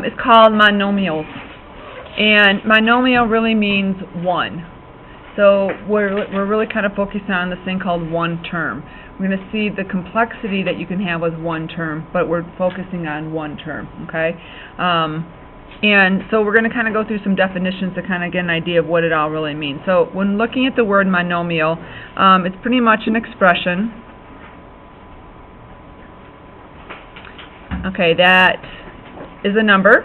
is called monomials. And monomial really means one. So we're really kind of focusing on this thing called one term. We're going to see the complexity that you can have with one term, but we're focusing on one term, okay? And so we're going to kind of go through some definitions to kind of get an idea of what it all really means. So when looking at the word monomial, it's pretty much an expression, okay, that is a number,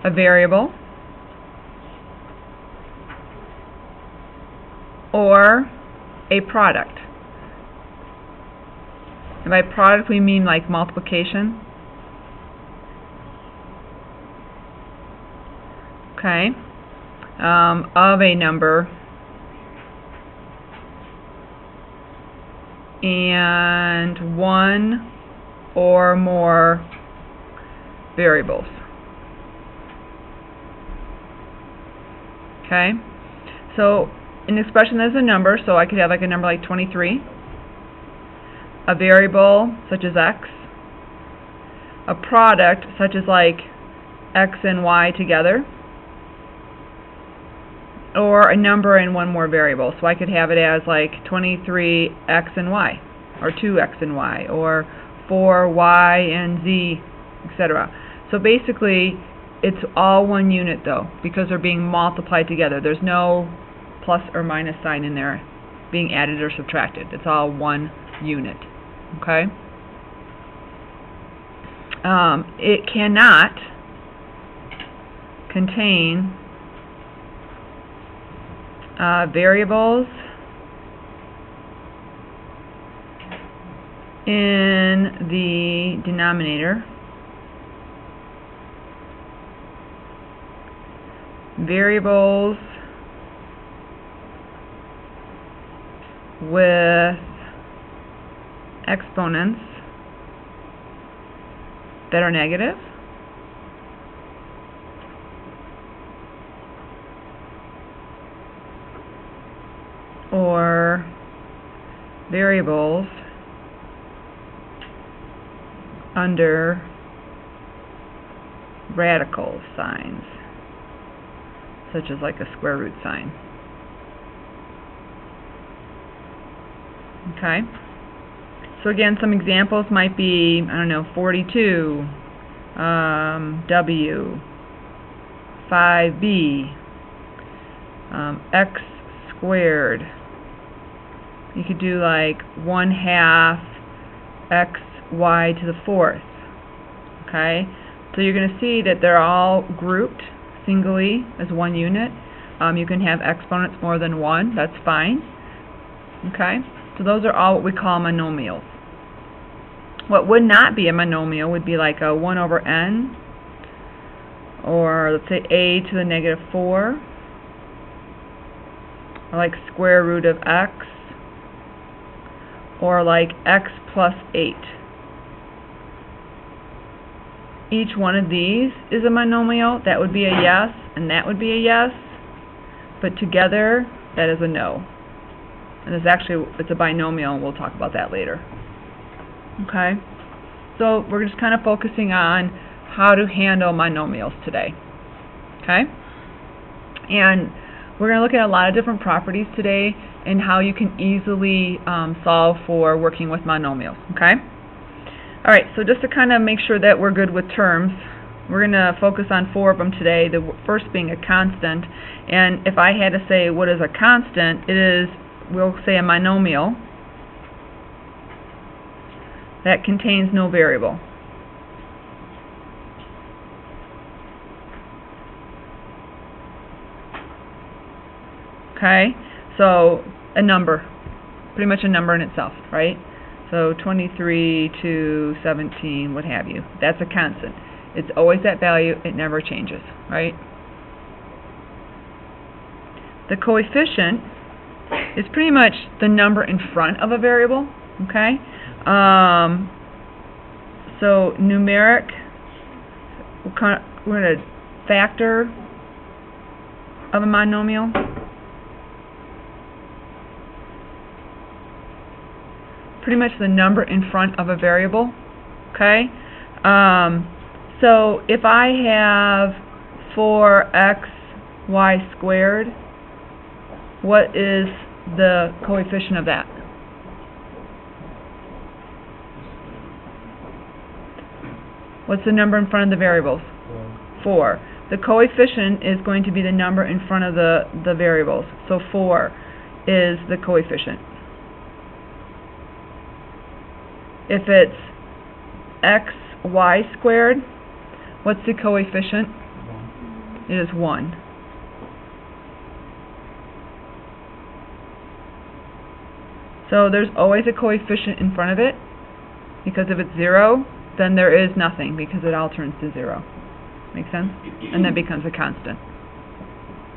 a variable, or a product. And by product we mean like multiplication. Okay. Of a number and one or more variables. Okay. So an expression is a number, so I could have like a number like 23. A variable such as x, a product such as like x and y together, or a number and one more variable. So I could have it as like 23x and y, or 2x and y, or 4y and z, etc. So basically it's all one unit though, because they're being multiplied together. There's no plus or minus sign in there being added or subtracted. It's all one unit. Okay? It cannot contain variables in the denominator, variables with exponents that are negative, or variables under radical signs, such as like a square root sign. Okay? So again, some examples might be, I don't know, 42, W, 5B, X squared. You could do like 1/2 XY to the 4th. Okay? So you're going to see that they're all grouped singly as one unit. You can have exponents more than one. That's fine. Okay? So those are all what we call monomials. What would not be a monomial would be like a 1 over n, or let's say a to the negative 4, or like square root of x, or like x plus 8. Each one of these is a monomial. That would be a yes, and that would be a yes, but together that is a no. And it's a binomial, and we'll talk about that later. Okay? So we're just kind of focusing on how to handle monomials today. Okay? And we're going to look at a lot of different properties today and how you can easily solve for working with monomials. Okay? Alright, so just to kind of make sure that we're good with terms, we're going to focus on 4 of them today, the first being a constant. And if I had to say what is a constant, it is, we'll say, a monomial that contains no variable. Okay, so a number, pretty much a number in itself, right? So 23 to 17, what have you. That's a constant. It's always that value. It never changes, right? The coefficient is pretty much the number in front of a variable, okay? So numeric, we're going to factor of a monomial. Pretty much the number in front of a variable. Okay? So if I have 4xy squared, what is the coefficient of that? What's the number in front of the variables? 4. The coefficient is going to be the number in front of the variables. So 4 is the coefficient. If it's xy squared, what's the coefficient? It is 1. So there's always a coefficient in front of it, because if it's 0, then there is nothing, because it all turns to 0. Make sense? And that becomes a constant.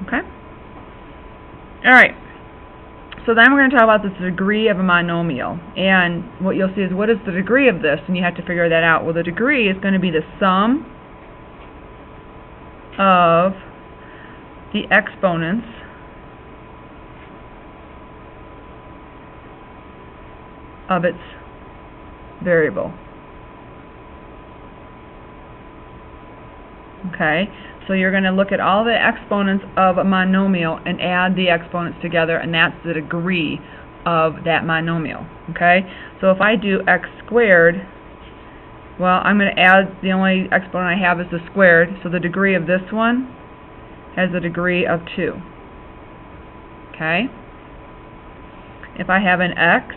Okay? Alright. So then we're going to talk about the degree of a monomial. And what you'll see is, what is the degree of this? And you have to figure that out. Well, the degree is going to be the sum of the exponents of its variable. Okay, so you're going to look at all the exponents of a monomial and add the exponents together, and that's the degree of that monomial. Okay, so if I do x squared, well, I'm going to add, the only exponent I have is the squared, so the degree of this one has a degree of 2. Okay, if I have an x,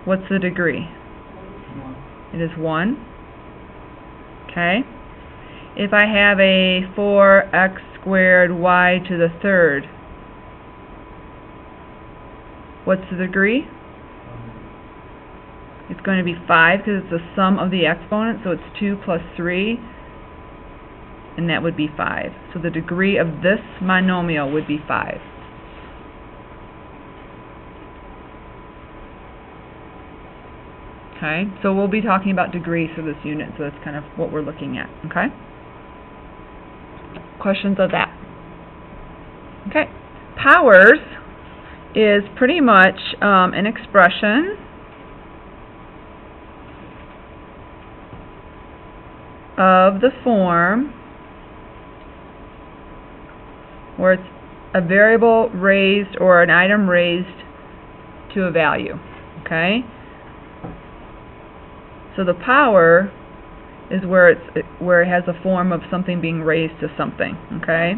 what's the degree? It is 1. Okay. If I have a 4x squared y to the third, what's the degree? It's going to be 5, because it's the sum of the exponents, so it's 2 plus 3, and that would be 5. So the degree of this monomial would be 5. Okay, so we'll be talking about degrees for this unit, so that's kind of what we're looking at. Okay? Questions of that? Okay. Powers is pretty much an expression of the form where it's a variable raised or an item raised to a value. Okay? So the power is where it has a form of something being raised to something. Okay?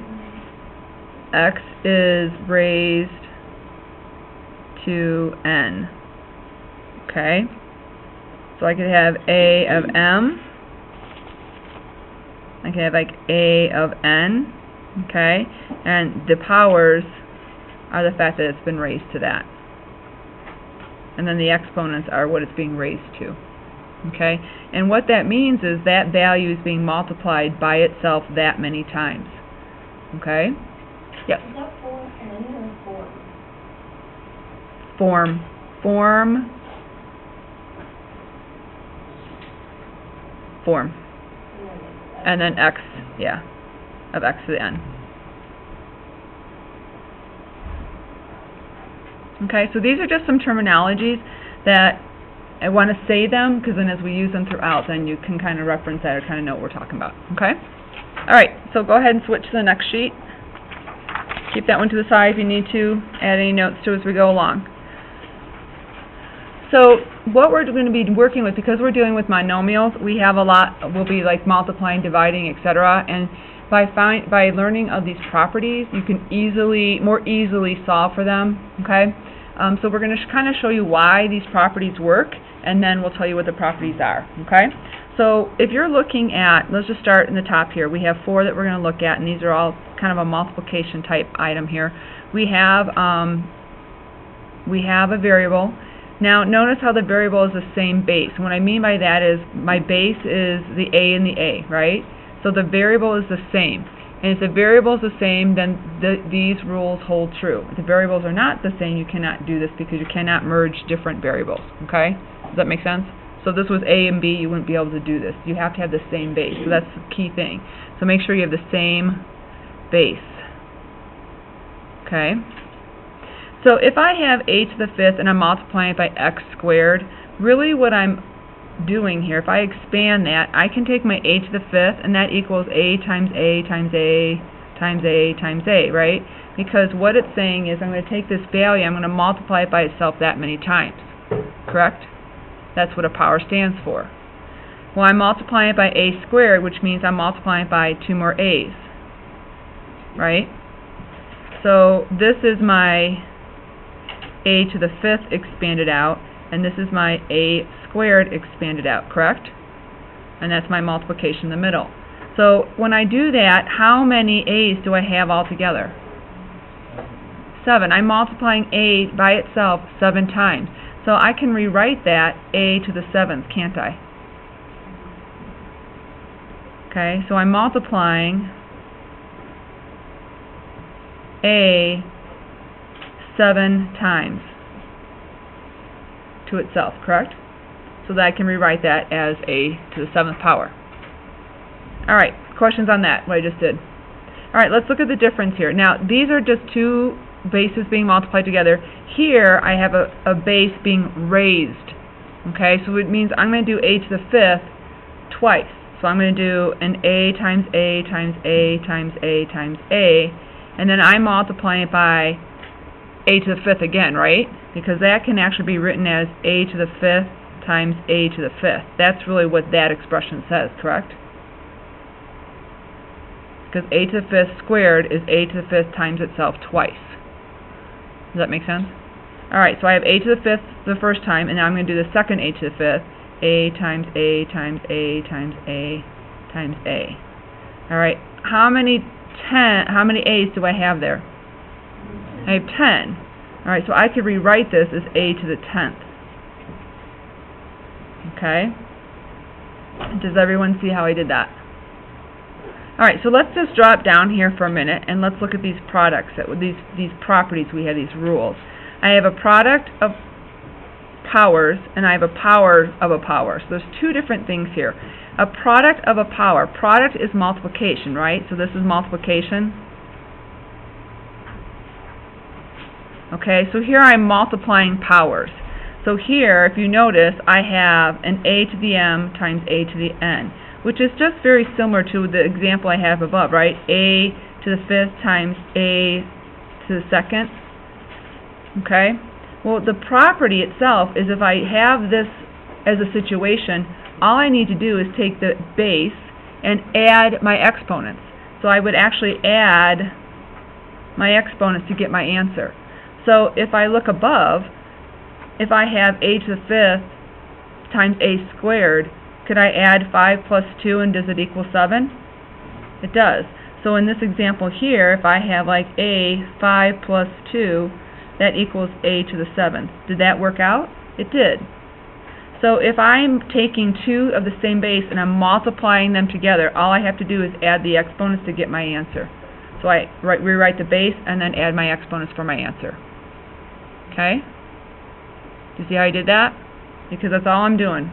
X is raised to n. Okay? So I could have a of m. I could have like a of n. Okay? And the powers are the fact that it's been raised to that. And then the exponents are what it's being raised to. Okay? And what that means is that value is being multiplied by itself that many times. Okay? Yep. Is that form n or form? Form. Form. Form. And then x, yeah, of x to the n. Okay, so these are just some terminologies that I want to say them, because then as we use them throughout, then you can kind of reference that or kind of know what we're talking about. Okay? Alright, so go ahead and switch to the next sheet. Keep that one to the side if you need to. Add any notes to as we go along. So what we're going to be working with, because we're dealing with monomials, we have a lot, we'll be like multiplying, dividing, etc. And by learning of these properties, you can more easily solve for them. Okay? So we're going to kind of show you why these properties work, and then we'll tell you what the properties are. Okay? So if you're looking at, let's just start in the top here. We have 4 that we're going to look at, and these are all kind of a multiplication type item here. We have a variable. Now notice how the variable is the same base. And what I mean by that is my base is the a and the a, right? So the variable is the same. And if the variable is the same, then these rules hold true. If the variables are not the same, you cannot do this, because you cannot merge different variables. Okay? Does that make sense? So if this was a and b, you wouldn't be able to do this. You have to have the same base. So that's the key thing. So make sure you have the same base. Okay? So if I have a to the 5th and I'm multiplying it by x squared, really what I'm doing here, if I expand that, I can take my a to the 5th, and that equals a times a times a times a times a, right? Because what it's saying is I'm going to take this value, I'm going to multiply it by itself that many times. Correct? That's what a power stands for. Well, I'm multiplying it by a squared, which means I'm multiplying it by 2 more a's. Right? So this is my a to the 5th expanded out, and this is my a squared expanded out, correct? And that's my multiplication in the middle. So when I do that, how many a's do I have altogether? 7. I'm multiplying a by itself 7 times. So I can rewrite that a to the 7th, can't I? Okay, so I'm multiplying a 7 times to itself, correct? So that I can rewrite that as a to the 7th power. Alright, questions on that, what I just did? Alright, let's look at the difference here. Now, these are just two bases being multiplied together. Here, I have a base being raised. Okay, so it means I'm going to do a to the 5th twice. So I'm going to do an a times a times a times a times a, and then I'm multiplying it by a to the 5th again, right? Because that can actually be written as a to the 5th times a to the 5th. That's really what that expression says, correct? Because a to the 5th squared is a to the 5th times itself twice. Does that make sense? Alright, so I have a to the 5th the first time, and now I'm going to do the second a to the 5th. A times a times a times a times a. Alright, how many a's do I have there? I have 10. Alright, so I could rewrite this as a to the 10th. Okay? Does everyone see how I did that? Alright, so let's just drop down here for a minute and let's look at these products, these properties we have, these rules. I have a product of powers and I have a power of a power. So there's two different things here. A product of a power. Product is multiplication, right? So this is multiplication. Okay, so here I'm multiplying powers. So here, if you notice, I have an a to the m times a to the n, which is just very similar to the example I have above, right? A to the 5th times a to the 2nd. Okay? Well, the property itself is if I have this as a situation, all I need to do is take the base and add my exponents. So I would actually add my exponents to get my answer. So if I look above, if I have a to the 5th times a squared, could I add 5 plus 2 and does it equal 7? It does. So in this example here, if I have like a 5 plus 2, that equals a to the 7th. Did that work out? It did. So if I'm taking two of the same base and I'm multiplying them together, all I have to do is add the exponents to get my answer. So I rewrite the base and then add my exponents for my answer. Okay? Do you see how I did that? Because that's all I'm doing.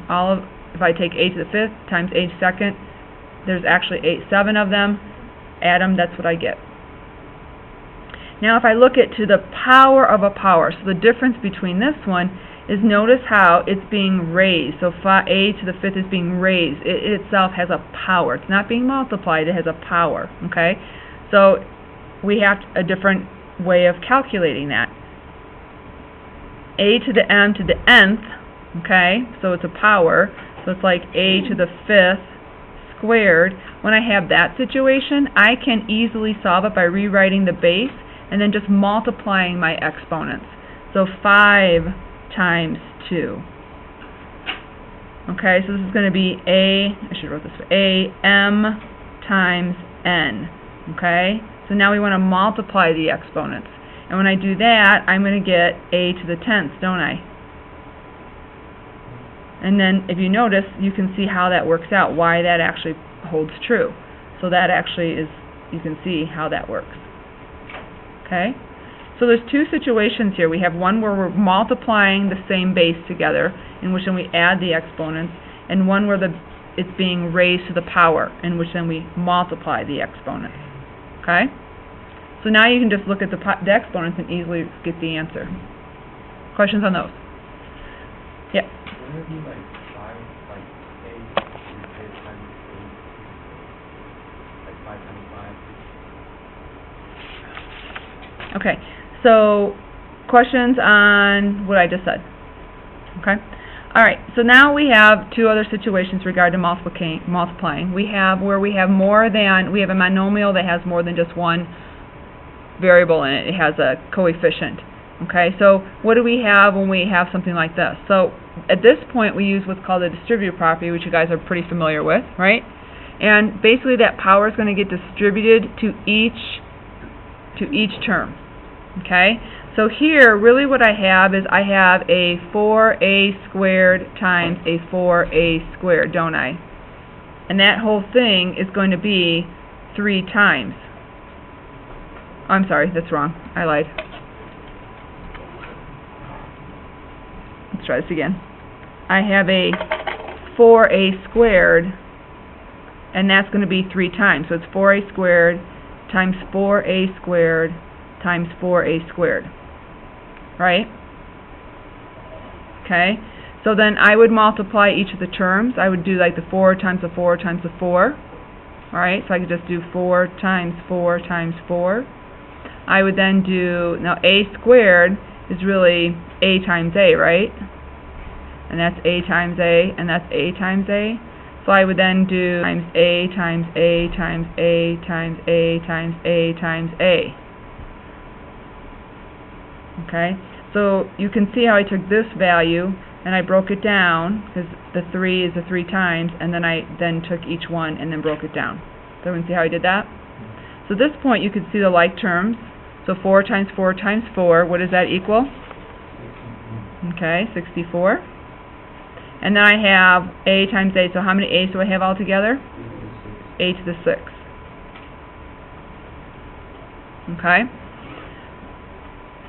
If I take a to the 5th times a to the 2nd, there's actually 7 of them. Add them, that's what I get. Now if I look at to the power of a power, so the difference between this one is notice how it's being raised. So a to the 5th is being raised. It itself has a power. It's not being multiplied, it has a power. Okay? So we have a different way of calculating that. A to the m to the nth, okay? So it's a power. So it's like a to the 5th squared. When I have that situation, I can easily solve it by rewriting the base and then just multiplying my exponents. So 5 times 2. Okay, so this is going to be I should have wrote this, am times n. Okay, so now we want to multiply the exponents. And when I do that, I'm going to get a to the 10th, don't I? And then if you notice, you can see how that works out, why that actually holds true. So that actually is, you can see how that works. Okay? So there's two situations here. We have one where we're multiplying the same base together, in which then we add the exponents, and one where it's being raised to the power, in which then we multiply the exponents. Okay? So now you can just look at the exponents and easily get the answer. Questions on those? Yeah. Wouldn't it be like 5, like Okay, so questions on what I just said? Okay. Alright, so now we have two other situations regarding multiplying. We have where we have a monomial that has more than just one variable in it. It has a coefficient. Okay, so what do we have when we have something like this? So at this point we use what's called a distributive property, which you guys are pretty familiar with, right? And basically that power is going to get distributed to each term. Okay? So here, really what I have is I have a 4a squared times a 4a squared, don't I? And that whole thing is going to be 3 times. I'm sorry, that's wrong. I lied. Let's try this again. I have a 4a squared, and that's going to be 3 times. So it's 4a squared times 4a squared times 4a squared. Right? Okay? So then I would multiply each of the terms. I would do like the 4 times the 4 times the 4. Alright? So I could just do 4 times 4 times 4. I would then do, now a squared is really a times a, right? And that's a times a, and that's a times a. So I would then do times a times a times a times a times a times a. Okay? So you can see how I took this value and I broke it down, because the 3 is the 3 times, and then I took each one and then broke it down. So everyone see how I did that? So at this point you can see the like terms. So 4 times 4 times 4, what does that equal? Okay, 64. And then I have a times a, so how many a's do I have altogether? A to the 6. Okay?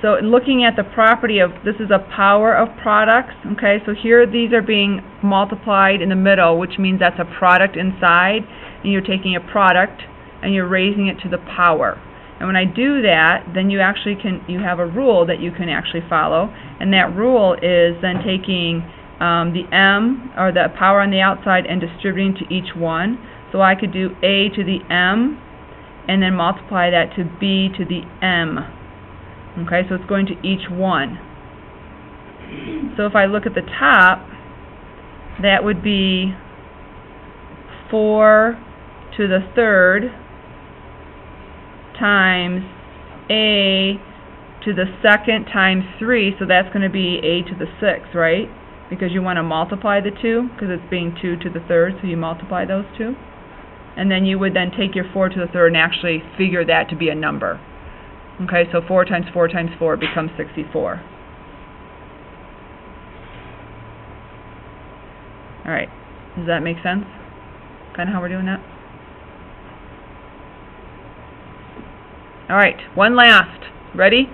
So looking at the property of, this is a power of products, okay? So here these are being multiplied in the middle, which means that's a product inside, and you're taking a product and you're raising it to the power. And when I do that, then you actually you have a rule that you can actually follow, and that rule is then taking the m, or the power on the outside, and distributing to each one. So I could do a to the m, and then multiply that to b to the m. Okay, so it's going to each one. So if I look at the top, that would be 4 to the 3rd times a to the 2nd times 3, so that's going to be a to the 6th, right? Because you want to multiply the 2, because it's being 2 to the 3rd, so you multiply those two. And then you would then take your 4 to the 3rd and actually figure that to be a number. Okay, so 4 times 4 times 4 becomes 64. Alright, does that make sense? Kind of how we're doing that? Alright, one last. Ready?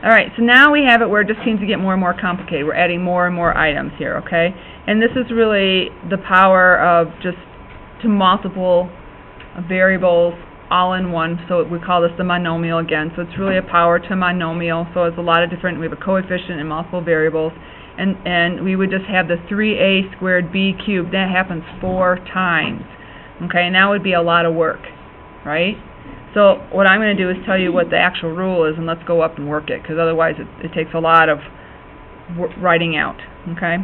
Alright, so now we have it where it just seems to get more and more complicated. We're adding more and more items here, okay? And this is really the power of just to multiple variables all in one, so we call this the monomial again. So it's really a power to monomial, so it's a lot of different, we have a coefficient and multiple variables, and we would just have the 3a squared b cubed. That happens 4 times. Okay, and that would be a lot of work, right? So what I'm going to do is tell you what the actual rule is, and let's go up and work it, because otherwise it takes a lot of writing out. Okay?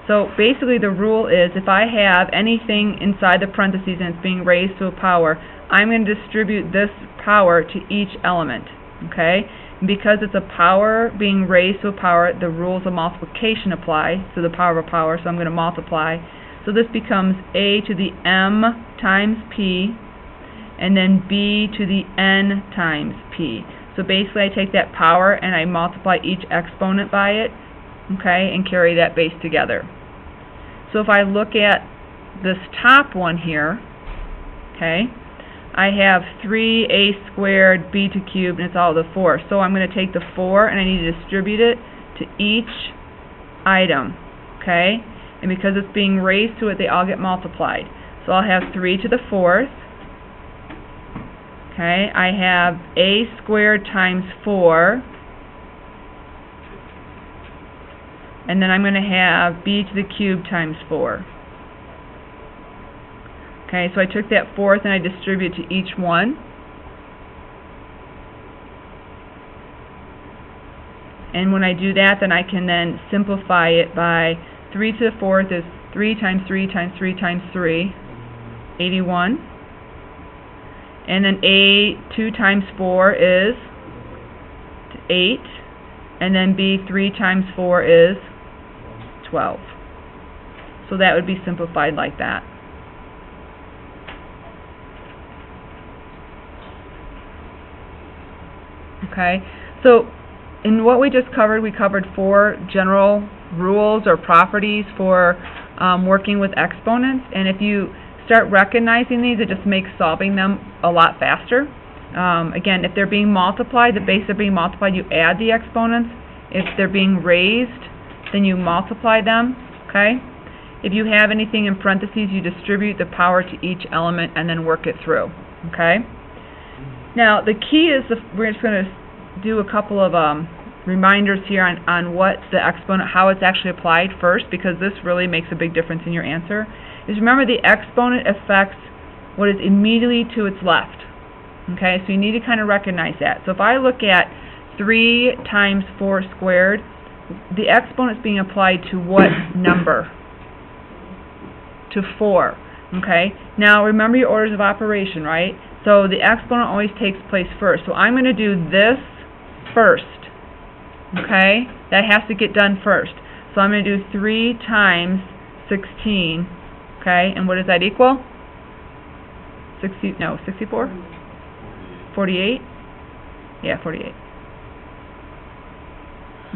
So basically the rule is, if I have anything inside the parentheses and it's being raised to a power, I'm going to distribute this power to each element. Okay? And because it's a power being raised to a power, the rules of multiplication apply to the power of a power, so I'm going to multiply. So this becomes a to the m times p, and then b to the n times p. So basically I take that power and I multiply each exponent by it, okay, and carry that base together. So if I look at this top one here, okay, I have 3a squared b to cube, and it's all the 4. So I'm going to take the 4 and I need to distribute it to each item, okay, and because it's being raised to it, they all get multiplied. So I'll have 3 to the 4th. Okay, I have a squared times 4, and then I'm going to have b to the cube times 4. Okay, so I took that 4th and I distribute to each one. And when I do that, then I can then simplify it by 3 to the 4th is 3 times 3 times 3 times 3, 81. And then A 2 times 4 is 8. And then B 3 times 4 is 12. So that would be simplified like that. Okay, so in what we just covered, we covered 4 general rules or properties for working with exponents, and if you start recognizing these, it just makes solving them a lot faster. Again, if they're being multiplied, the base are being multiplied, you add the exponents. If they're being raised, then you multiply them. Okay. If you have anything in parentheses, you distribute the power to each element and then work it through. Okay. Now the key is we're just going to do a couple of reminders here on what the exponent, how it's actually applied first, because this really makes a big difference in your answer. Is remember the exponent affects what is immediately to its left. Okay, so you need to kind of recognize that. So if I look at 3 times 4 squared, the exponent is being applied to what number? To 4. Okay, now remember your orders of operation, right? So the exponent always takes place first. So I'm going to do this first. Okay, that has to get done first. So I'm going to do 3 times 16. Okay, and what does that equal? 64? 48? Yeah, 48.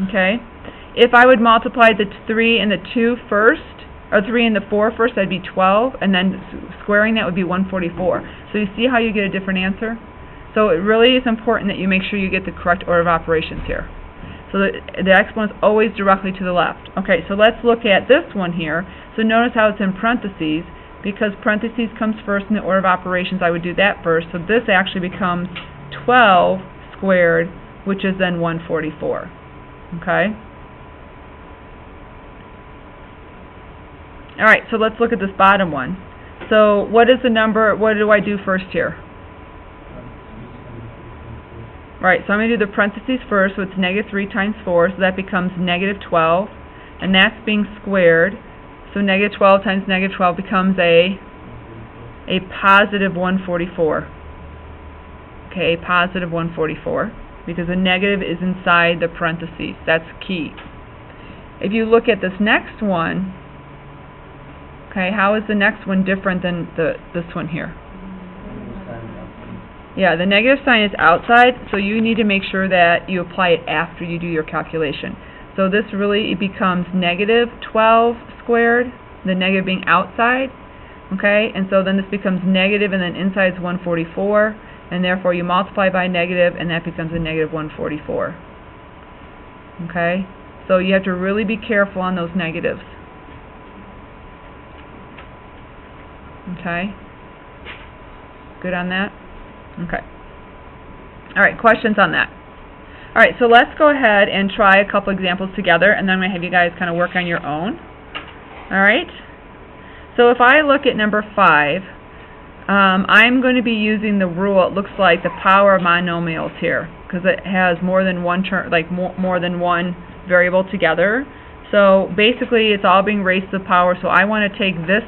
Okay, if I would multiply the 3 and the 2 first, or 3 and the 4 first, that'd be 12, and then squaring that would be 144. So you see how you get a different answer? So it really is important that you make sure you get the correct order of operations here. So the exponent is always directly to the left. Okay, so let's look at this one here. So notice how it's in parentheses, because parentheses comes first in the order of operations, I would do that first. So this actually becomes 12 squared, which is then 144. Okay? Alright, so let's look at this bottom one. So what is the number, what do I do first here? Right, so I'm going to do the parentheses first, so it's negative 3 times 4, so that becomes negative 12, and that's being squared. So negative 12 times negative 12 becomes a positive 144. Okay, a positive 144, because the negative is inside the parentheses. That's key. If you look at this next one, okay, how is the next one different than this one here? Yeah, the negative sign is outside, so you need to make sure that you apply it after you do your calculation. So this really, it becomes negative 12 squared, the negative being outside, okay, and so then this becomes negative, and then inside is 144, and therefore you multiply by negative, and that becomes a negative 144. Okay, so you have to really be careful on those negatives. Okay, good on that? Okay. Alright, questions on that? Alright, so let's go ahead and try a couple examples together, and then I'm going to have you guys kind of work on your own. Alright? So if I look at number 5, I'm going to be using the rule, it looks like, the power of monomials here, because it has more than one term, like more than one variable together. So basically it's all being raised to the power, so I want to take this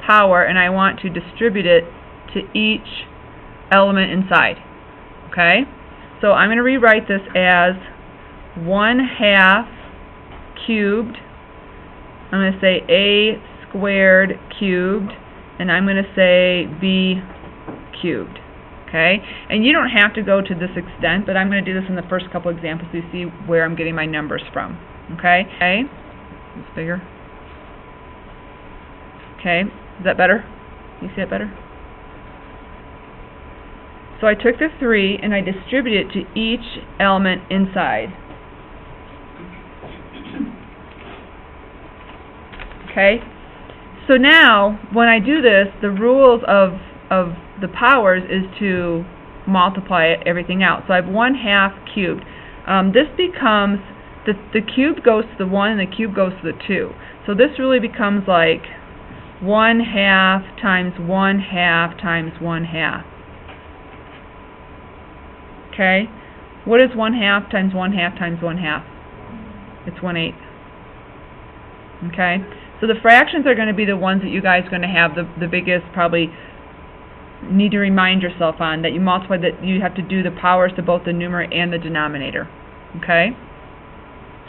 power and I want to distribute it to each element inside. Okay, so I'm going to rewrite this as 1/2 cubed. I'm going to say a squared cubed, and I'm going to say b cubed. Okay, and you don't have to go to this extent, but I'm going to do this in the first couple examples so you see where I'm getting my numbers from. Okay, it's bigger. Okay, is that better? You see it better? So I took the 3 and I distributed it to each element inside. Okay? So now, when I do this, the rules of the powers is to multiply everything out. So I have 1/2 cubed. This becomes, the cube goes to the 1 and the cube goes to the 2. So this really becomes like 1/2 times 1/2 times 1/2. Okay, what is 1/2 times 1/2 times 1/2? It's 1/8. Okay? So the fractions are going to be the ones that you guys are going to have the biggest, probably need to remind yourself on, that you multiply, that you have to do the powers to both the numerator and the denominator. Okay?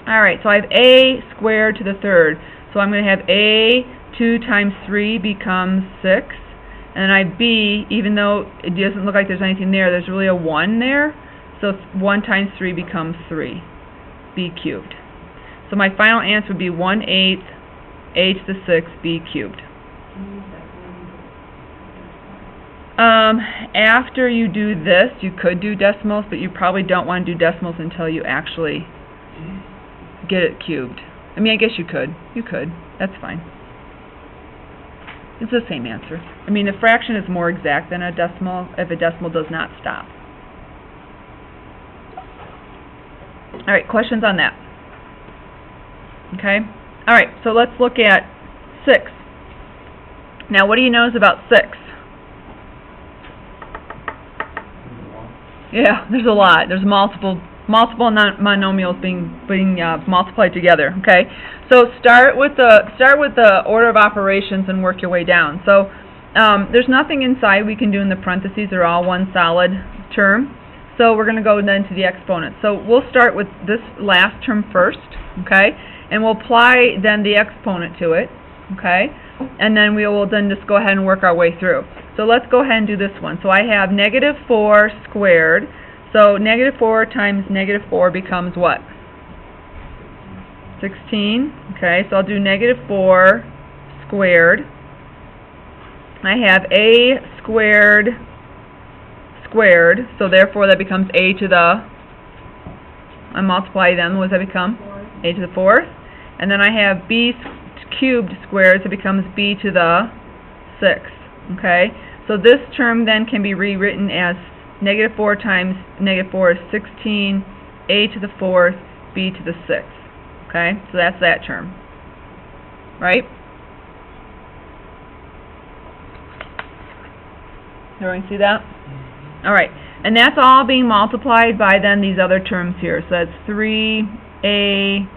Alright, so I have a squared to the third. So I'm going to have a 2 times 3 becomes 6. And I have b, even though it doesn't look like there's anything there, there's really a 1 there. So 1 times 3 becomes 3. B cubed. So my final answer would be 1/8 a to the 6 b cubed. After you do this, you could do decimals, but you probably don't want to do decimals until you actually get it cubed. I mean, I guess you could. You could. That's fine. It's the same answer. I mean, a fraction is more exact than a decimal if a decimal does not stop. Alright, questions on that? Okay? Alright, so let's look at 6. Now, what do you know about 6? Yeah, there's a lot. There's multiple monomials being multiplied together. Okay, so start with the order of operations and work your way down. So there's nothing inside we can do in the parentheses. They're all one solid term. So we're going to go then to the exponent. So we'll start with this last term first. Okay, and we'll apply then the exponent to it. Okay, and then we will then just go ahead and work our way through. So let's go ahead and do this one. So I have -4 squared. So -4 times -4 becomes what? 16. Okay, so I'll do -4 squared. I have a squared squared, so therefore that becomes a to the, I multiply them, what does that become? A to the 4th. And then I have b cubed squared, so it becomes b to the 6th. Okay, so this term then can be rewritten as -4 times -4 is 16, a to the 4th, b to the 6th. Okay, so that's that term. Right? Everyone see that? Alright, and that's all being multiplied by then these other terms here. So that's 3a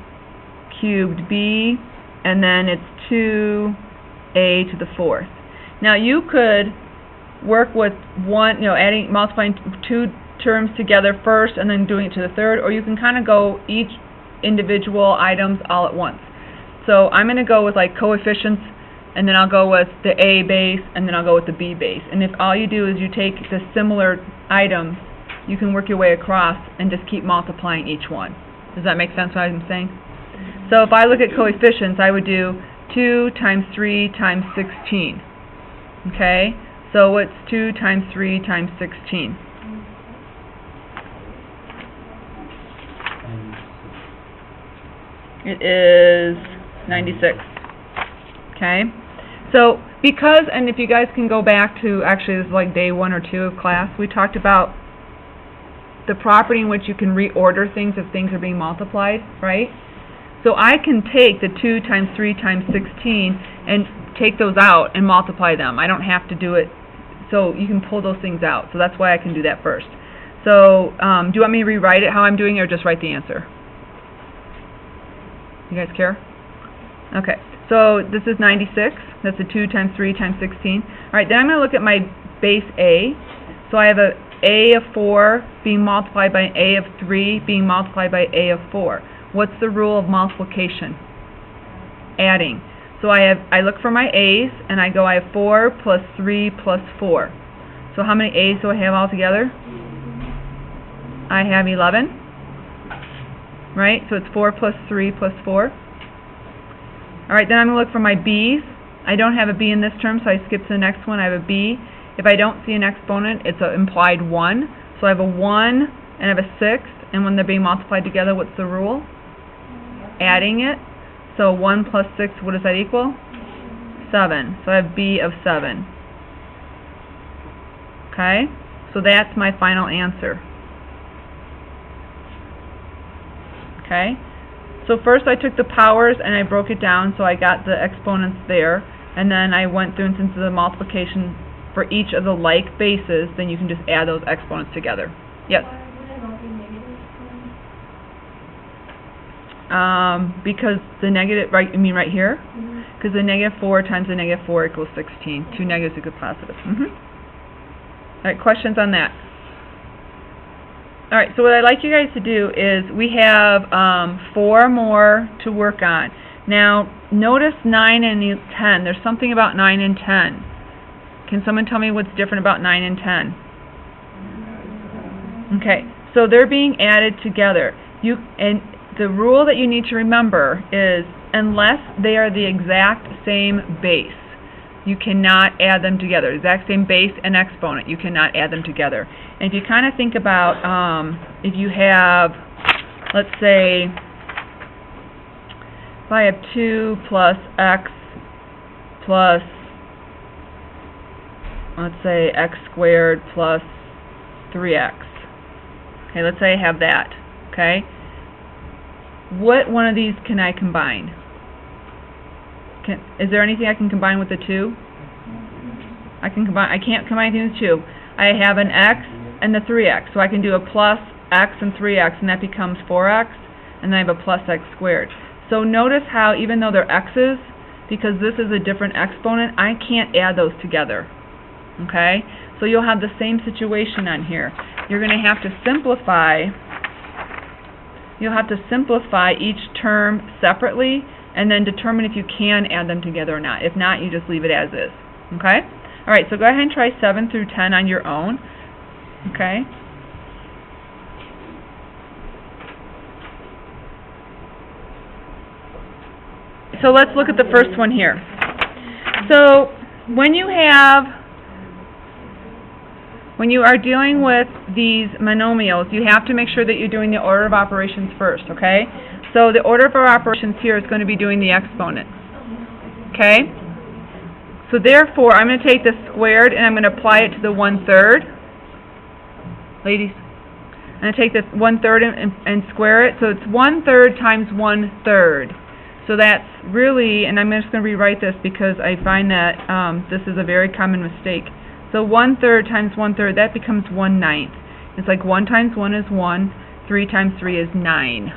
cubed b, and then it's 2a to the 4th. Now you could work with one, multiplying two terms together first and then doing it to the third, or you can kind of go each individual items all at once. So I'm going to go with like coefficients, and then I'll go with the a base, and then I'll go with the b base. And if all you do is you take the similar items, you can work your way across and just keep multiplying each one. Does that make sense what I'm saying? So if I look at coefficients, I would do 2 times 3 times 16. Okay? So what's 2 times 3 times 16? It is 96. Okay? So because, and if you guys can go back to, actually this is like day 1 or 2 of class, we talked about the property in which you can reorder things if things are being multiplied, right? So I can take the 2 times 3 times 16 and take those out and multiply them. I don't have to do it. So you can pull those things out. So that's why I can do that first. So do you want me to rewrite it how I'm doing it, or just write the answer? You guys care? Okay. So this is 96. That's a 2 times 3 times 16. All right, then I'm going to look at my base A. So I have a of 4 being multiplied by a of 3 being multiplied by a of 4. What's the rule of multiplication? Adding. So I look for my a's, and I go, I have 4 plus 3 plus 4. So how many a's do I have altogether? I have 11. Right? So it's 4 plus 3 plus 4. Alright, then I'm going to look for my b's. I don't have a b in this term, so I skip to the next one. I have a b. If I don't see an exponent, it's an implied 1. So I have a 1 and I have a 6, and when they're being multiplied together, what's the rule? Adding it. So 1 plus 6, what does that equal? 7. So I have b of 7. Okay? So that's my final answer. Okay? So first I took the powers and I broke it down, so I got the exponents there, and then I went through, and since the multiplication for each of the like bases, then you can just add those exponents together. Yes? because the negative, right, you mean right here? Because the -4 times the -4 equals 16. Two negatives equal positive. All right, questions on that? All right, so what I'd like you guys to do is we have 4 more to work on. Now, notice 9 and 10. There's something about 9 and 10. Can someone tell me what's different about 9 and 10? Okay, so they're being added together. And the rule that you need to remember is unless they are the exact same base, you cannot add them together. Exact same base and exponent, you cannot add them together. And if you kind of think about, if you have, let's say, if I have 2 plus x plus, let's say, x squared plus 3x. Okay, let's say I have that. Okay, what one of these can I combine? Is there anything I can combine with the 2? I can't combine anything with 2. I have an x and the 3x, so I can do a plus x and 3x, and that becomes 4x, and then I have a plus x squared. So notice how even though they're x's, because this is a different exponent, I can't add those together. Okay? So you'll have the same situation on here. You're going to have to simplify. You'll have to simplify each term separately and then determine if you can add them together or not. If not, you just leave it as is. Okay? All right, so go ahead and try 7 through 10 on your own. Okay? So let's look at the first one here. So when you are dealing with these monomials, you have to make sure that you're doing the order of operations first, okay? So the order of our operations here is going to be doing the exponent, okay? So therefore, I'm going to take the squared and I'm going to apply it to the 1/3. Ladies, I'm going to take this 1/3 and square it. So it's 1/3 times 1/3. So that's really, and I'm just going to rewrite this because I find that this is a very common mistake. So 1/3 times 1/3, that becomes 1/9. It's like 1 times 1 is 1, 3 times 3 is 9.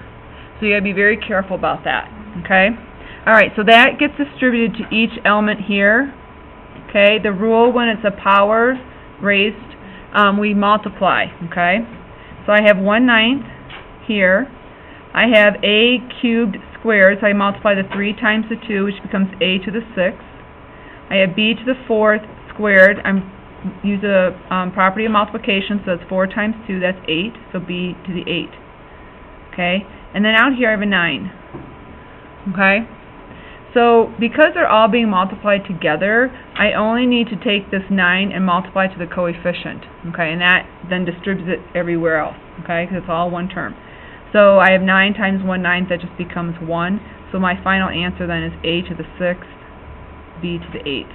So you got to be very careful about that, okay? All right, so that gets distributed to each element here, okay? The rule when it's a power raised, we multiply, okay? So I have 1/9 here. I have a cubed squared, so I multiply the 3 times the 2, which becomes a to the 6th. I have b to the 4th squared. I'm use a property of multiplication, so that's 4 times 2, that's 8, so b to the 8. Okay, and then out here I have a 9. Okay, so because they're all being multiplied together, I only need to take this 9 and multiply to the coefficient. Okay, and that then distributes it everywhere else. Okay, because it's all one term. So I have 9 times 1/9, that just becomes 1. So my final answer then is a to the 6th, b to the 8th.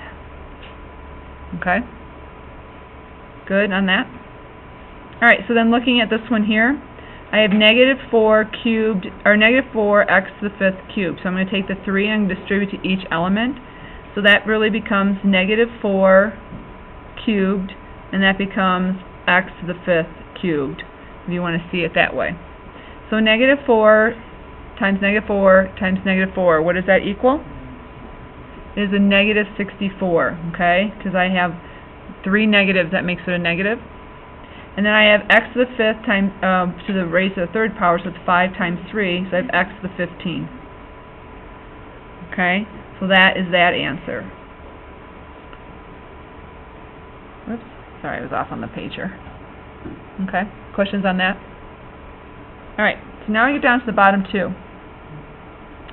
Okay? Good on that? Alright, so then looking at this one here, I have -4 cubed, or -4x to the 5th cubed. So I'm going to take the 3 and distribute to each element. So that really becomes -4 cubed, and that becomes x to the 5th cubed, if you want to see it that way. So -4 times -4 times -4, what does that equal? It is a -64, okay? Because I have 3 negatives, that makes it a negative. And then I have x to the 5th times to the raised to the 3rd power, so it's 5 times 3, so I have x to the 15. Okay? So that is that answer. Whoops, sorry, I was off on the page here. Okay, questions on that? Alright, so now we get down to the bottom 2.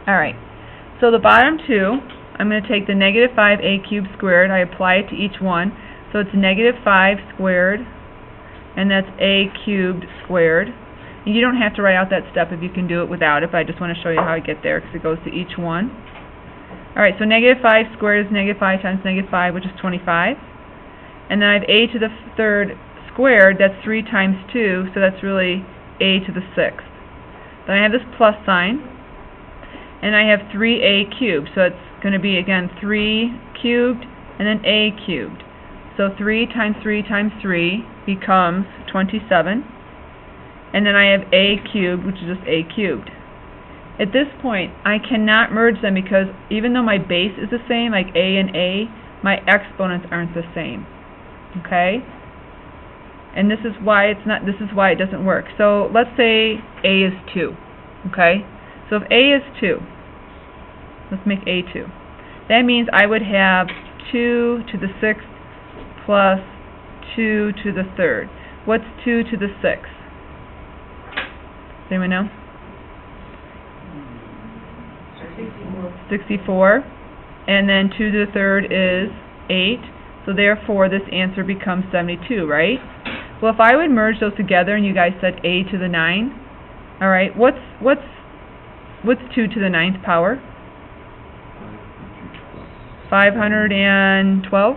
Alright, so the bottom 2, I'm going to take the -5a cubed squared, I apply it to each one, so it's -5 squared, and that's a cubed squared. And you don't have to write out that step if you can do it without it, but I just want to show you how I get there because it goes to each one. Alright, so -5 squared is -5 times -5, which is 25. And then I have a to the 3rd squared, that's 3 times 2, so that's really a to the 6th. Then I have this plus sign, and I have 3a cubed, so it's going to be again 3 cubed and then a cubed. So 3 times 3 times 3 becomes 27, and then I have a cubed, which is just a cubed. At this point, I cannot merge them because even though my base is the same, like a and a, my exponents aren't the same. Okay? And this is why it doesn't work. So let's say a is 2. Okay? So if a is 2, let's make a 2. That means I would have 2 to the 6th plus 2 to the 3rd. What's 2 to the 6th? Does anyone know? 64. And then 2 to the 3rd is 8. So therefore this answer becomes 72, right? Well, if I would merge those together and you guys said a to the 9, all right, what's 2 to the 9th power? 512?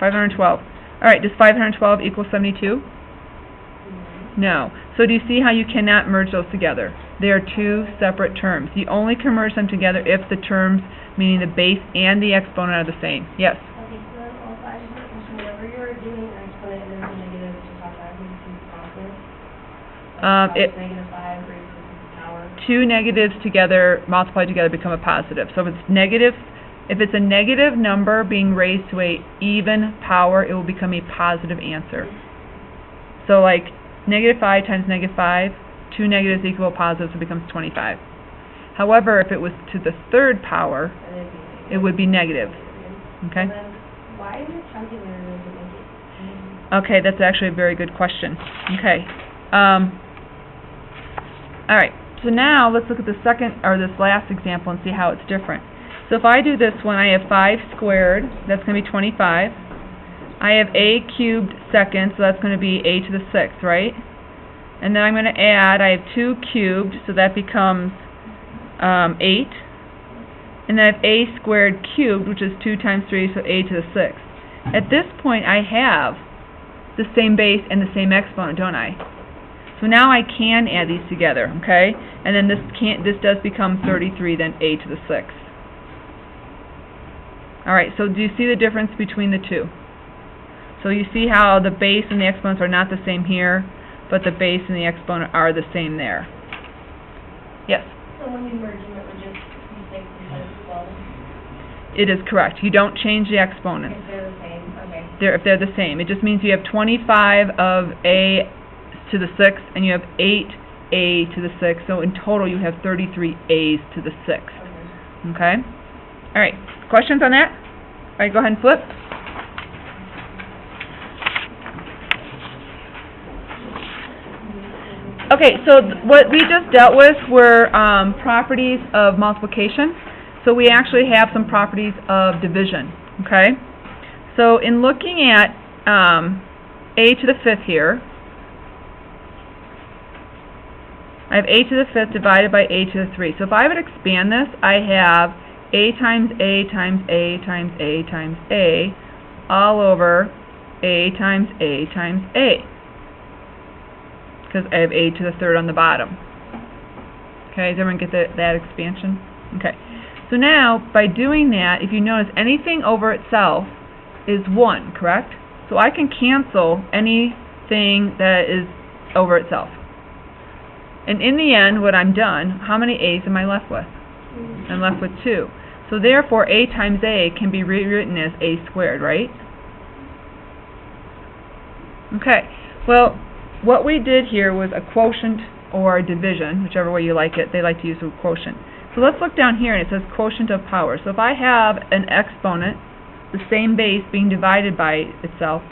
512. All right, does 512 equal 72? No. So do you see how you cannot merge those together? They are two separate terms. You only can merge them together if the terms, meaning the base and the exponent, are the same. Yes? Okay, so also I just have a question. Whenever you're doing an exponent and there's a negative, it's just automatically becomes positive? Negative 5 raised to the power. Two negatives together, multiplied together, become a positive. So if it's a negative number being raised to a even power, it will become a positive answer. So like negative 5 times negative 5, two negatives equal positive, so it becomes 25. However, if it was to the 3rd power, it would be negative. Okay? And then why is it chunking there and doesn't make it? Okay, that's actually a very good question. Okay. Alright, so now let's look at this last example and see how it's different. So if I do this one, I have 5 squared, that's going to be 25. I have a cubed second, so that's going to be a to the 6th, right? And then I'm going to add, I have 2 cubed, so that becomes 8. And then I have a squared cubed, which is 2 times 3, so a to the 6th. At this point, I have the same base and the same exponent, don't I? So now I can add these together, okay? And then this does become 33, then a to the 6th. Alright, so do you see the difference between the two? So you see how the base and the exponents are not the same here, but the base and the exponent are the same there. Yes? So when you merge them, it would just be 6 instead of 12? It is correct. You don't change the exponents. If they're the same, okay. If they're the same. It just means you have 25 of a to the 6th, and you have 8a to the 6th. So in total, you have 33 a's to the 6th. Okay? All right. Questions on that? All right, go ahead and flip. Okay, so what we just dealt with were properties of multiplication. So we actually have some properties of division, okay? So in looking at a to the 5th here, I have a to the 5th divided by a to the 3. So if I would expand this, I have a times a times a times a times a all over a times a times a, because I have a to the 3rd on the bottom. Okay, does everyone get that expansion? Okay. So now, by doing that, if you notice, anything over itself is 1, correct? So I can cancel anything that is over itself. And in the end, when I'm done, how many a's am I left with? I'm left with 2. So therefore, a times a can be rewritten as a squared, right? Okay. Well, what we did here was a quotient or a division, whichever way you like it. They like to use a quotient. So let's look down here, and it says quotient of power. So if I have an exponent, the same base being divided by itself,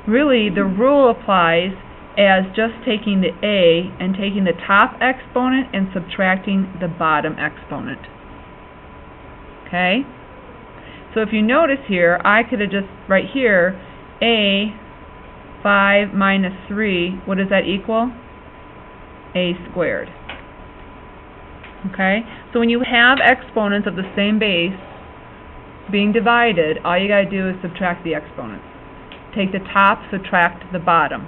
really the rule applies as just taking the a and taking the top exponent and subtracting the bottom exponent. Okay? So if you notice here, I could have just, right here, a 5 minus 3, what does that equal? A squared. Okay? So when you have exponents of the same base being divided, all you got to do is subtract the exponents. Take the top, subtract the bottom.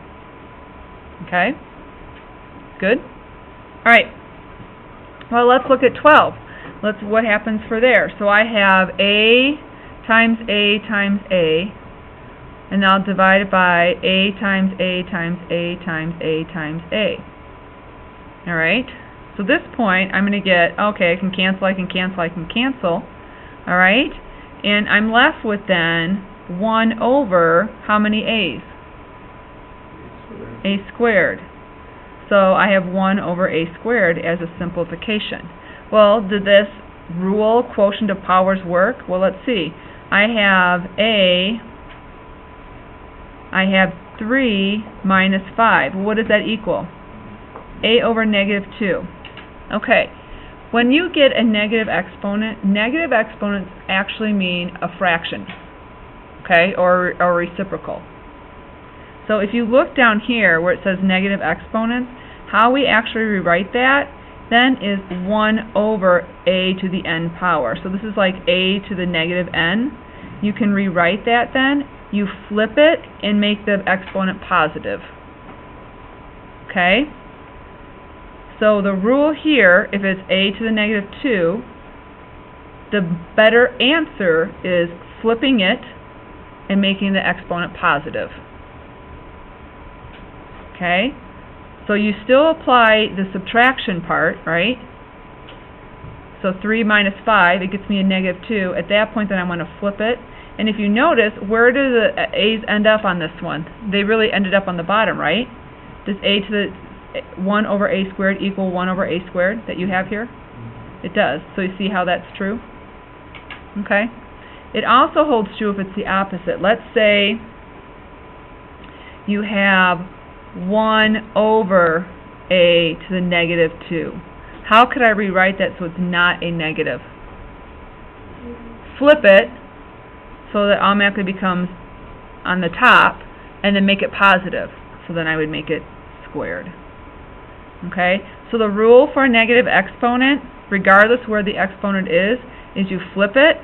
Okay? Good? Alright. Well, let's look at 12. What happens for there? So I have a times a times a, and I'll divide it by a times a times a times a times a. Alright? So this point, I'm going to get, okay, I can cancel, I can cancel, I can cancel. All right? And I'm left with then 1 over how many a's? A squared. So I have 1 over a squared as a simplification. Well, did this rule, quotient of powers, work? Well, let's see. I have 3 minus 5. What does that equal? A over negative 2. Okay. When you get a negative exponents actually mean a fraction, okay, or reciprocal. So if you look down here where it says negative exponents, how we actually rewrite that then is 1 over a to the n power. So this is like a to the negative n. You can rewrite that then. You flip it and make the exponent positive. Okay? So the rule here, if it's a to the negative 2, the better answer is flipping it and making the exponent positive. Okay? So you still apply the subtraction part, right? So 3 minus 5, it gets me a negative 2. At that point, then I want to flip it. And if you notice, where do the a's end up on this one? They really ended up on the bottom, right? Does a to the 1 over a squared equal 1 over a squared that you have here? It does. So you see how that's true? Okay? It also holds true if it's the opposite. Let's say you have 1 over a to the negative 2. How could I rewrite that so it's not a negative? Flip it so that automatically becomes on the top, and then make it positive. So then I would make it squared. Okay? So the rule for a negative exponent, regardless where the exponent is you flip it,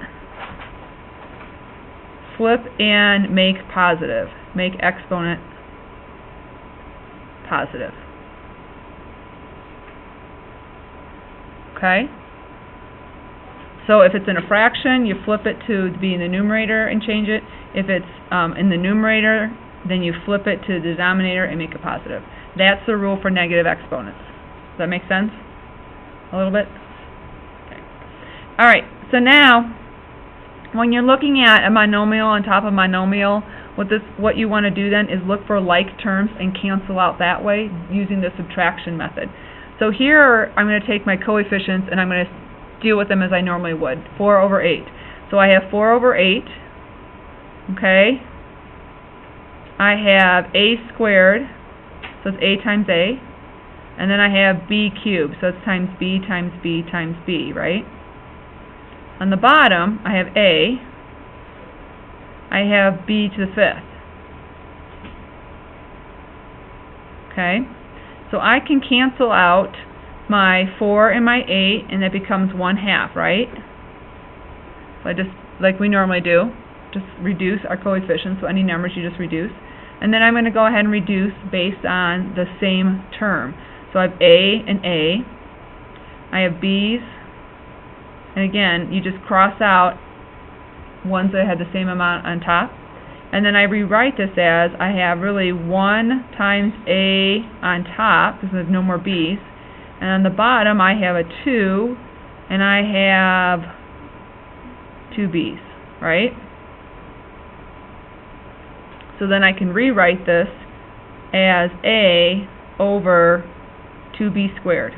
flip and make positive. Make exponent positive. Okay? So if it's in a fraction, you flip it to be in the numerator and change it. If it's in the numerator, then you flip it to the denominator and make it positive. That's the rule for negative exponents. Does that make sense? A little bit? Okay. All right, so now, when you're looking at a monomial on top of monomial, what you want to do then is look for like terms and cancel out that way using the subtraction method. So here, I'm going to take my coefficients and I'm going to deal with them as I normally would. 4 over 8. So I have 4 over 8. Okay. I have a squared. So it's a times a. And then I have b cubed. So it's times b times b times b, right? On the bottom, I have a. I have b to the 5th. Okay. So I can cancel out my 4 and my 8, and that becomes 1/2, right? So I just, like we normally do, just reduce our coefficients, so any numbers you just reduce. And then I'm going to go ahead and reduce based on the same term. So I have a and a. I have b's, and again, you just cross out ones that have the same amount on top. And then I rewrite this as I have really 1 times a on top, because there's no more b's. And on the bottom, I have a 2, and I have 2 b's, right? So then I can rewrite this as a over 2b squared.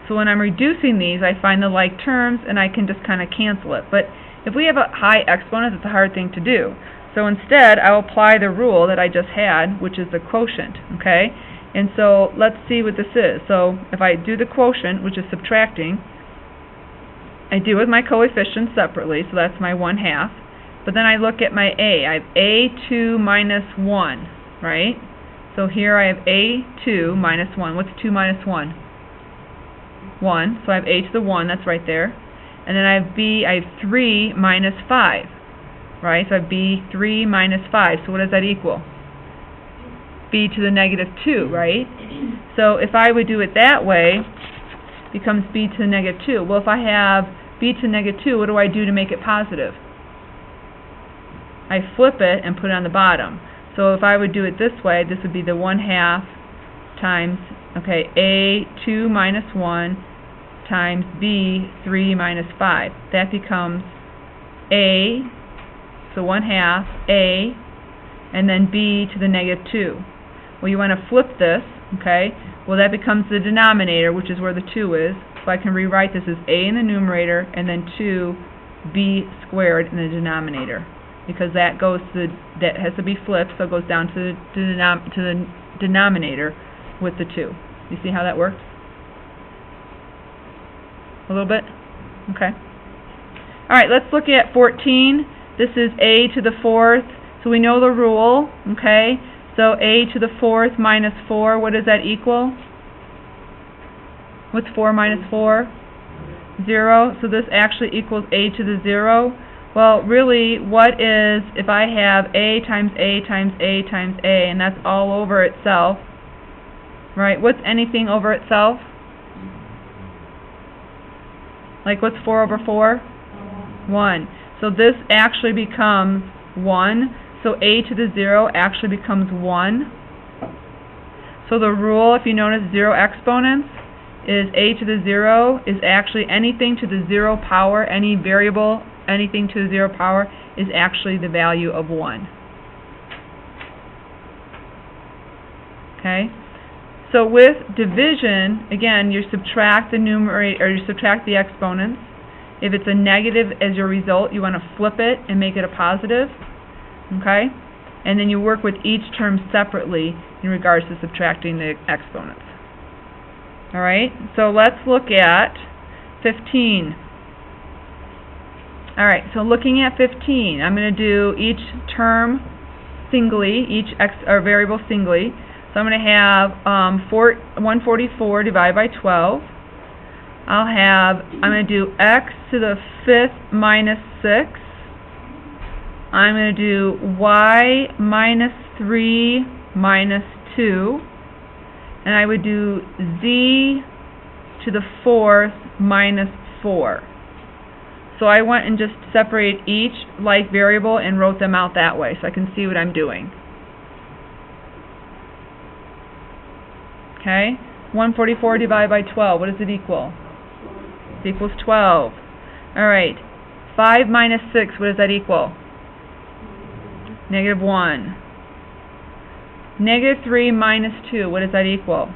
So when I'm reducing these, I find the like terms, and I can just kind of cancel it. But if we have a high exponent, it's a hard thing to do. So instead, I'll apply the rule that I just had, which is the quotient, okay? And so let's see what this is. So if I do the quotient, which is subtracting, I do with my coefficients separately, so that's my 1/2. But then I look at my a. I have a2 minus 1, right? So here I have a2 minus 1. What's 2 minus 1? 1. So I have a to the 1, that's right there. And then I have b, I have 3 minus 5, right? So I have b 3 minus 5. So what does that equal? B to the negative 2, right? So if I would do it that way, it becomes b to the negative 2. Well, if I have b to the negative 2, what do I do to make it positive? I flip it and put it on the bottom. So if I would do it this way, this would be the 1/2 times, okay, A 2 minus 1 times B 3 minus 5. That becomes A, so 1/2, A, and then B to the negative 2. Well, you want to flip this, okay? Well, that becomes the denominator, which is where the 2 is. So I can rewrite this as A in the numerator and then 2B squared in the denominator, because that goes to that has to be flipped, so it goes down to the denominator with the 2. You see how that works? A little bit? Okay. All right, let's look at 14. This is A to the 4th. So we know the rule, okay? So A to the 4th minus 4, what does that equal? What's 4 minus 4? 0. So this actually equals A to the 0. Well, really, what is, if I have A times A times A times A, and that's all over itself, right? What's anything over itself? Like, what's 4 over 4? 1. So this actually becomes 1. So A to the 0 actually becomes 1. So the rule, if you notice 0 exponents, is A to the 0 is actually anything to the 0 power, any variable, anything to the 0 power is actually the value of 1. Okay? So with division, again, you subtract the numerator, or you subtract the exponents. If it's a negative as your result, you want to flip it and make it a positive. Okay? And then you work with each term separately in regards to subtracting the exponents. Alright, so let's look at 15. Alright, so looking at 15, I'm going to do each term singly, each variable singly. So I'm going to have 144 divided by 12. I'm going to do x to the 5th minus 6. I'm going to do y minus 3 minus 2. And I would do z to the 4th minus 4. So I went and just separated each like variable and wrote them out that way so I can see what I'm doing. Okay? 144 divided by 12, what does it equal? It equals 12. Alright, 5 minus 6, what does that equal? Negative 1. Negative 3 minus 2, what does that equal?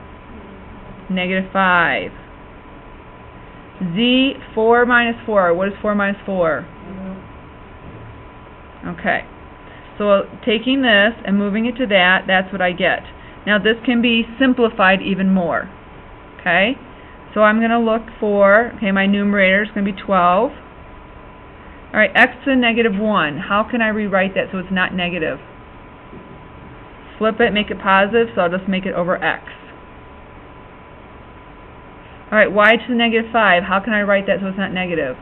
Negative 5. Z, 4 minus 4, what is 4 minus 4? Okay, so taking this and moving it to that, that's what I get. Now this can be simplified even more. Okay, so I'm going to look for, okay, my numerator is going to be 12. Alright, x to the negative 1, how can I rewrite that so it's not negative? Flip it, make it positive, so I'll just make it over x. Alright, y to the negative 5, how can I write that so it's not negative?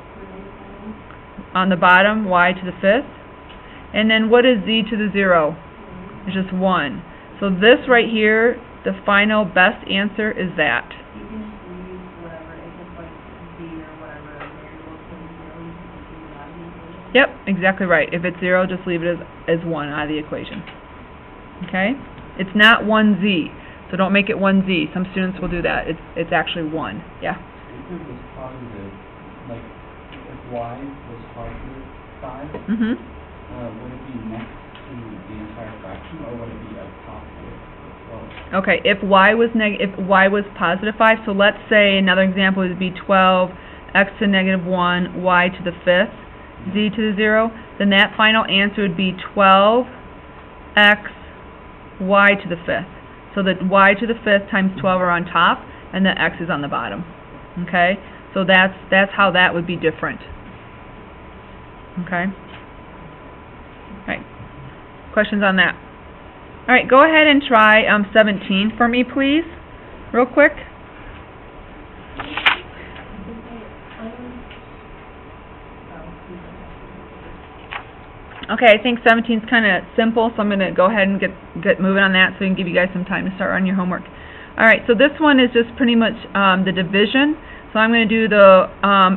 On the bottom, y to the 5th. And then what is z to the 0? It's just 1. So this right here, the final best answer is that. You can just use whatever, if it's like z or whatever, variable to 0, you can just leave it out of the equation. Yep, exactly right. If it's 0, just leave it as 1 out of the equation. Okay? It's not 1z. So don't make it 1z. Some students will do that. It's actually 1. Yeah? If it was positive, like if y was positive 5, would it be next to the entire fraction, or would it be at top of 12? Okay, if y was positive 5, so let's say another example would be 12 x to negative 1, y to the 5th, z to the 0, then that final answer would be 12 x y to the 5th. So that y to the 5th times 12 are on top, and the x is on the bottom. Okay? So that's how that would be different. Okay? Alright. Questions on that? Alright, go ahead and try 17 for me, please. Real quick. Okay, I think 17 is kind of simple, so I'm going to go ahead and get moving on that so we can give you guys some time to start on your homework. Alright, so this one is just pretty much the division. So I'm going to do the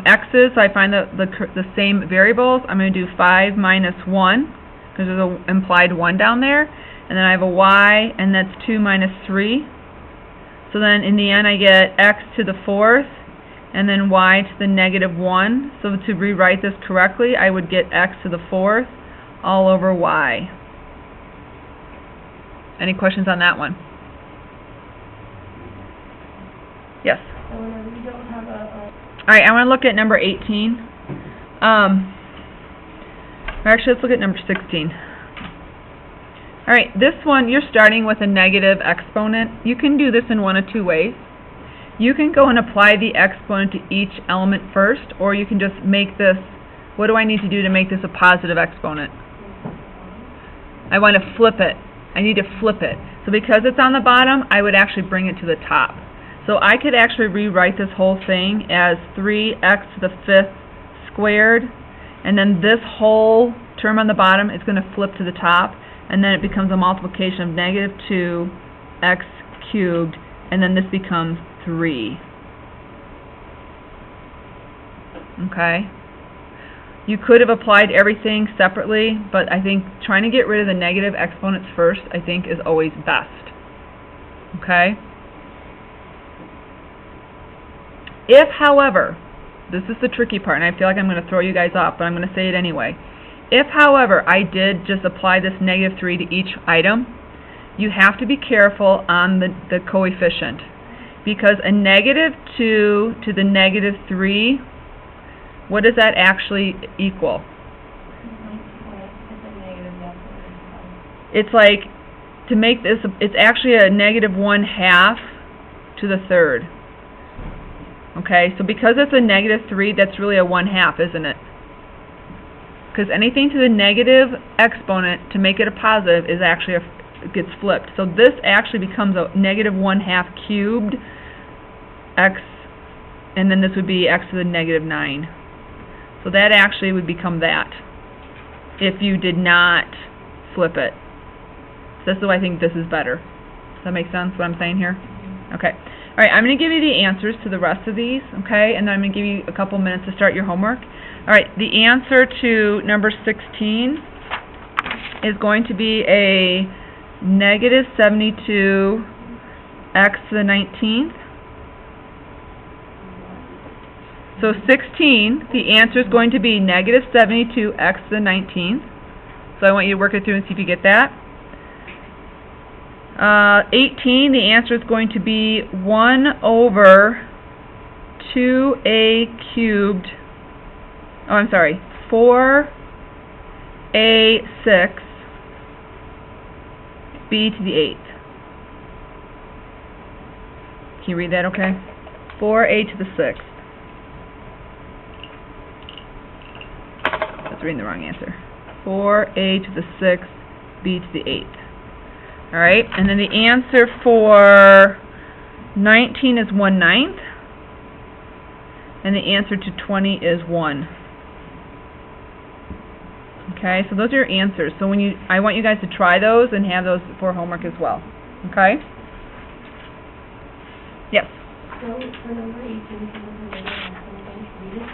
x's, so I find the same variables. I'm going to do 5 minus 1, because there's an implied 1 down there. And then I have a y, and that's 2 minus 3. So then in the end I get x to the 4th and then y to the negative 1. So to rewrite this correctly, I would get x to the 4th all over y. Any questions on that one? Yes? So whenever you don't have Alright, I want to look at number 18. Or actually, let's look at number 16. Alright, this one, you're starting with a negative exponent. You can do this in one of two ways. You can go and apply the exponent to each element first, or you can just make this, what do I need to do to make this a positive exponent? I want to flip it. I need to flip it. So because it's on the bottom, I would actually bring it to the top. So I could actually rewrite this whole thing as 3x to the 5th squared, and then this whole term on the bottom is going to flip to the top, and then it becomes a multiplication of negative 2x cubed, and then this becomes 3. Okay? You could have applied everything separately, but I think trying to get rid of the negative exponents first, I think, is always best. Okay? If, however, this is the tricky part, and I feel like I'm going to throw you guys off, but I'm going to say it anyway. If, however, I did just apply this negative 3 to each item, you have to be careful on the coefficient, because a negative 2 to the negative 3, what does that actually equal? It's like, to make this, it's actually a negative 1/2 to the 3rd. Okay, so because it's a negative 3, that's really a 1/2, isn't it? Because anything to the negative exponent, to make it a positive, is actually it gets flipped. So this actually becomes a negative 1/2 cubed x, and then this would be x to the negative 9. So that actually would become that if you did not flip it. So this is why I think this is better. Does that make sense, what I'm saying here? Okay. All right, I'm going to give you the answers to the rest of these, okay, and then I'm going to give you a couple minutes to start your homework. All right, the answer to number 16 is going to be a negative 72 x to the 19th. So 16, the answer is going to be negative 72 x to the 19th. So I want you to work it through and see if you get that. 18, the answer is going to be 1 over 2a cubed, 4a6 b to the 8th. Can you read that okay? 4a to the 6th. That's reading the wrong answer. 4a to the 6th, b to the 8th. Alright, and then the answer for 19 is 1/9, and the answer to 20 is 1. Okay, so those are your answers. So I want you guys to try those and have those for homework as well. Okay? Yes? So for number 18, for the negative exponent, we just